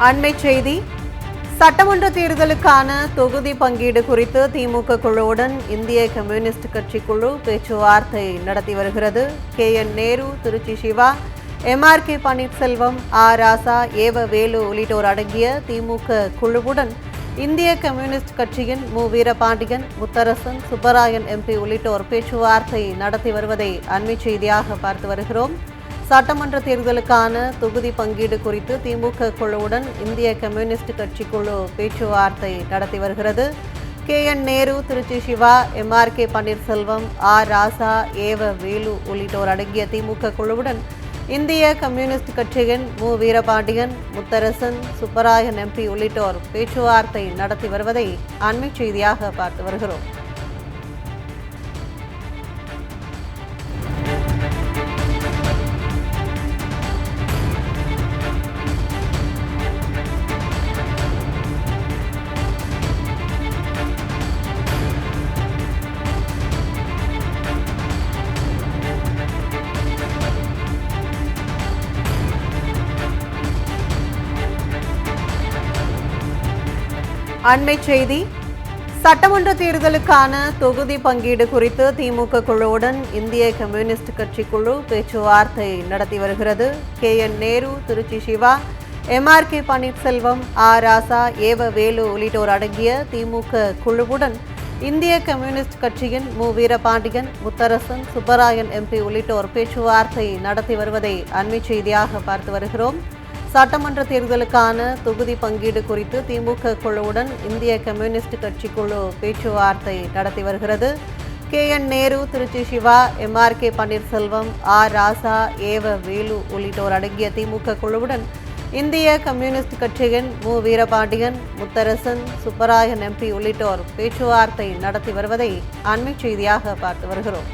அண்மைச் செய்தி. சட்டமன்ற தேர்தலுக்கான தொகுதி பங்கீடு குறித்து திமுக குழுவுடன் இந்திய கம்யூனிஸ்ட் கட்சி குழு பேச்சுவார்த்தை நடத்தி வருகிறது. KN நேரு, திருச்சி சிவா, MRK பன்னீர்செல்வம், ராசா, வேலு உள்ளிட்டோர் அடங்கிய திமுக குழுவுடன் இந்திய கம்யூனிஸ்ட் கட்சியின் வீரபாண்டியன், முத்தரசன், சுப்பராயன் MP உள்ளிட்டோர் பேச்சுவார்த்தை நடத்தி வருவதை அண்மைச் செய்தியாக பார்த்து வருகிறோம். சட்டமன்ற தேர்தலுக்கான தொகுதி பங்கீடு குறித்து திமுக குழுவுடன் இந்திய கம்யூனிஸ்ட் கட்சி குழு பேச்சுவார்த்தை நடத்தி வருகிறது. KN நேரு, திருச்சி சிவா, MRK பன்னீர்செல்வம், ராசா, வேலு உள்ளிட்டோர் அடங்கிய திமுக குழுவுடன் இந்திய கம்யூனிஸ்ட் கட்சியின் வீரபாண்டியன், முத்தரசன், சுப்பராயன் MP உள்ளிட்டோர் பேச்சுவார்த்தை நடத்தி வருவதை அண்மைச் செய்தியாக பார்த்து வருகிறோம். அண்மைச் செய்தி. சட்டமன்ற தேர்தலுக்கான தொகுதி பங்கீடு குறித்து திமுக குழுவுடன் இந்திய கம்யூனிஸ்ட் கட்சி குழு பேச்சுவார்த்தை நடத்தி வருகிறது. KN நேரு, திருச்சி சிவா, MRK பன்னீர்செல்வம், ராசா, வேலு உள்ளிட்டோர் அடங்கிய திமுக குழுவுடன் இந்திய கம்யூனிஸ்ட் கட்சியின் வீரபாண்டியன், முத்தரசன், சுப்பராயன் MP உள்ளிட்டோர் பேச்சுவார்த்தை நடத்தி வருவதை அண்மைச் செய்தியாக பார்த்து வருகிறோம். சட்டமன்ற தேர்தலுக்கான தொகுதி பங்கீடு குறித்து திமுக குழுவுடன் இந்திய கம்யூனிஸ்ட் கட்சி குழு பேச்சுவார்த்தை நடத்தி வருகிறது. KN நேரு, திருச்சி சிவா, MRK பன்னீர்செல்வம், ராசா, வேலு உள்ளிட்டோர் அடங்கிய திமுக குழுவுடன் இந்திய கம்யூனிஸ்ட் கட்சியின் வீரபாண்டியன், முத்தரசன், சுப்பராயன் MP உள்ளிட்டோர் பேச்சுவார்த்தை நடத்தி வருவதை அண்மைச் செய்தியாக பார்த்து வருகிறோம்.